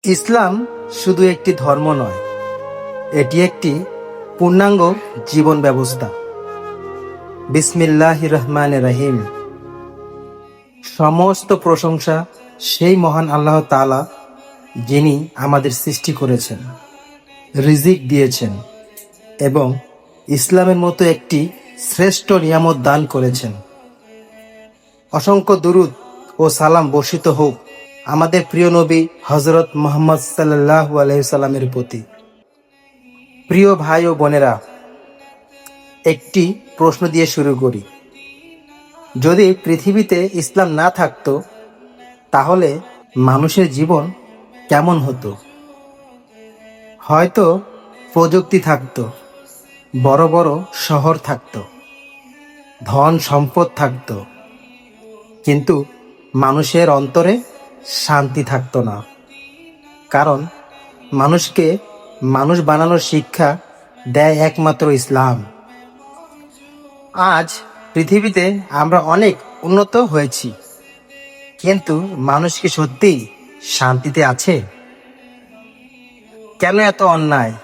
ইসলাম শুধু একটি ধর্ম নয়, এটি একটি পূর্ণাঙ্গ জীবন ব্যবস্থা। বিসমিল্লাহির রহমানির রহিম। সমস্ত প্রশংসা সেই মহান আল্লাহ তাআলা, যিনি আমাদের সৃষ্টি করেছেন, রিজিক দিয়েছেন এবং ইসলামের মতো একটি শ্রেষ্ঠ নিয়ামত দান করেছেন। অসংখ্য দুরূদ ও সালাম বর্ষিত হোক আমাদের প্রিয় নবী হযরত মুহাম্মদ সাল্লাল্লাহু আলাইহি সাল্লামের প্রতি। প্রিয় ভাই ও বোনেরা, একটি প্রশ্ন দিয়ে শুরু করি। যদি পৃথিবীতে ইসলাম না থাকতো, তাহলে মানুষের জীবন কেমন হতো? হয়তো প্রযুক্তি থাকতো, বড় বড় শহর থাকতো, ধন সম্পদ থাকতো, কিন্তু মানুষের অন্তরে শান্তি থাকতো না। কারণ মানুষকে মানুষ বানানোর শিক্ষা দেয় একমাত্র ইসলাম। আজ পৃথিবীতে আমরা অনেক উন্নত হয়েছি, কিন্তু মানুষ কি সত্যিই শান্তিতে আছে? কেন এত অন্যায়?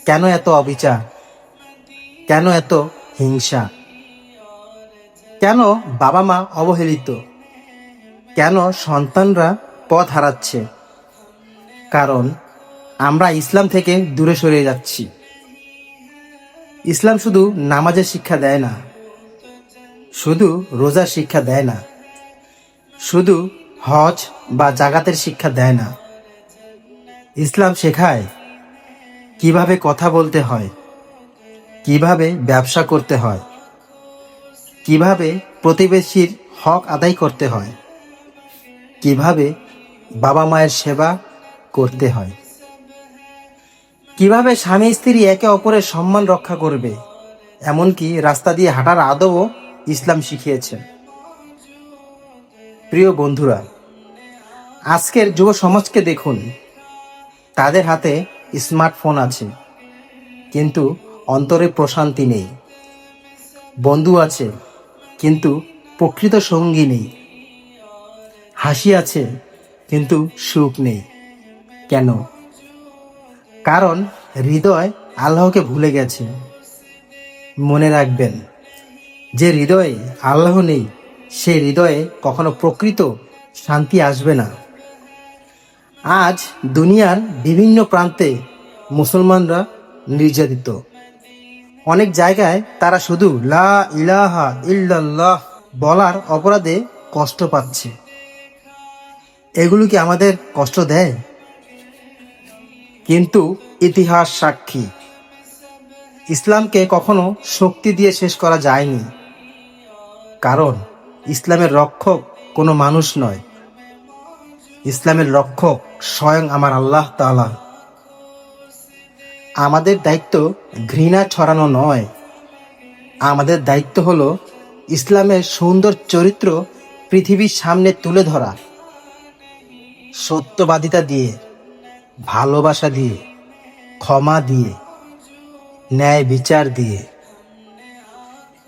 কেন এত অবিচার? কেন এত হিংসা? কেন বাবা মা অবহেলিত? কেন সন্তানরা পথ হারাচ্ছে? কারণ আমরা ইসলাম থেকে দূরে সরে যাচ্ছি। ইসলাম শুধু নামাজের শিক্ষা দেয় না, শুধু রোজার শিক্ষা দেয় না, শুধু হজ বা জাকাতের শিক্ষা দেয় না। ইসলাম শেখায় কিভাবে কথা বলতে হয়, কিভাবে ব্যবসা করতে হয়, কিভাবে প্রতিবেশীর হক আদায় করতে হয়, কিভাবে বাবা মায়ের সেবা করতে হয়, কিভাবে স্বামী স্ত্রী একে অপরের সম্মান রক্ষা করবে, এমনকি রাস্তা দিয়ে হাঁটার আদবও ইসলাম শিখিয়েছে। প্রিয় বন্ধুরা, আজকের যুব সমাজকে দেখুন। তাদের হাতে স্মার্টফোন আছে, কিন্তু অন্তরে প্রশান্তি নেই। বন্ধু আছে, কিন্তু প্রকৃত সঙ্গী নেই। হাসি আছে, কিন্তু সুখ নেই। কেন? কারণ হৃদয় আল্লাহকে ভুলে গেছে। মনে রাখবেন, যে হৃদয়ে আল্লাহ নেই, সে হৃদয়ে কখনো প্রকৃত শান্তি আসবে না। আজ দুনিয়ার বিভিন্ন প্রান্তে মুসলমানরা নির্যাতিত। অনেক জায়গায় তারা শুধু লা ইলাহা ইল্লাল্লাহ বলার অপরাধে কষ্ট পাচ্ছে। এগুলো কি আমাদের কষ্ট দেয়? কিন্তু ইতিহাস সাক্ষী, ইসলামকে কখনো শক্তি দিয়ে শেষ করা যায়নি। কারণ ইসলামের রক্ষক কোনো মানুষ নয়, ইসলামের রক্ষক স্বয়ং আমার আল্লাহ তাআলা। আমাদের দায়িত্ব ঘৃণা ছড়ানো নয়, আমাদের দায়িত্ব হলো ইসলামের সুন্দর চরিত্র পৃথিবীর সামনে তুলে ধরা। সত্যবাদিতা দিয়ে, ভালোবাসা দিয়ে, ক্ষমা দিয়ে, ন্যায় বিচার দিয়ে।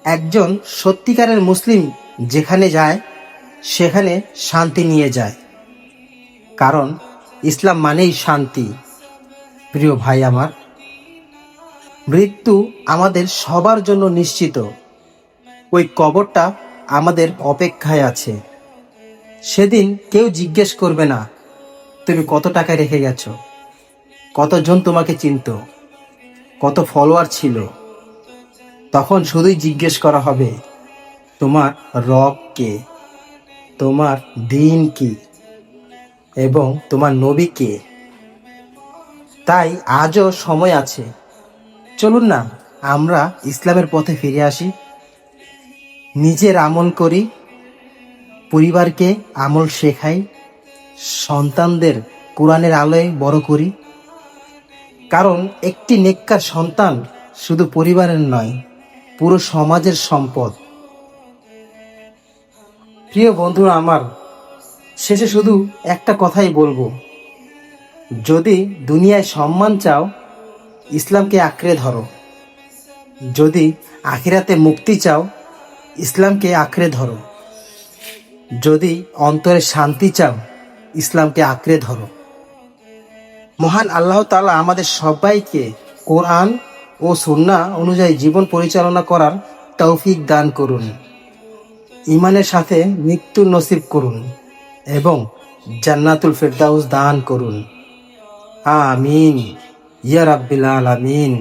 একজন সত্যিকারের মুসলিম যেখানে যায়, সেখানে শান্তি নিয়ে যায়। কারণ ইসলাম মানেই শান্তি। প্রিয় ভাই আমার, মৃত্যু আমাদের সবার জন্য নিশ্চিত। ওই কবরটা আমাদের অপেক্ষায় আছে। সেদিন কেউ জিজ্ঞেস করবে না তুমি কত টাকা রেখে গেছো, কতজন তোমাকে চিনত, কত ফলোয়ার ছিল। তখন শুধুই জিজ্ঞেস করা হবে তোমার রব কে, তোমার দিন কি এবং তোমার নবী কে। তাই আজও সময় আছে। চলুন না আমরা ইসলামের পথে ফিরে আসি। নিজের আমল করি, পরিবারকে আমল শেখাই, সন্তানদের কোরআনের আলোয় বড় করি। কারণ একটি নেককার সন্তান শুধু পরিবারের নয়, পুরো সমাজের সম্পদ। প্রিয় বন্ধুরা আমার, শেষে শুধু একটা কথাই বলবো, যদি দুনিয়ায় সম্মান চাও, ইসলামকে আঁকড়ে ধরো। যদি আখিরাতে মুক্তি চাও, ইসলামকে আঁকড়ে ধরো। যদি অন্তরে শান্তি চাও, ইসলামকে আঁকড়ে ধরো। মহান আল্লাহ তাআলা আমাদের সবাইকে কোরআন ও সুন্নাহ অনুযায়ী জীবন পরিচালনা করার তৌফিক দান করুন, ঈমানের সাথে মৃত্যু নসিব করুন এবং জান্নাতুল ফেরদাউস দান করুন। আমিন ইয়া রাব্বিল আলামিন।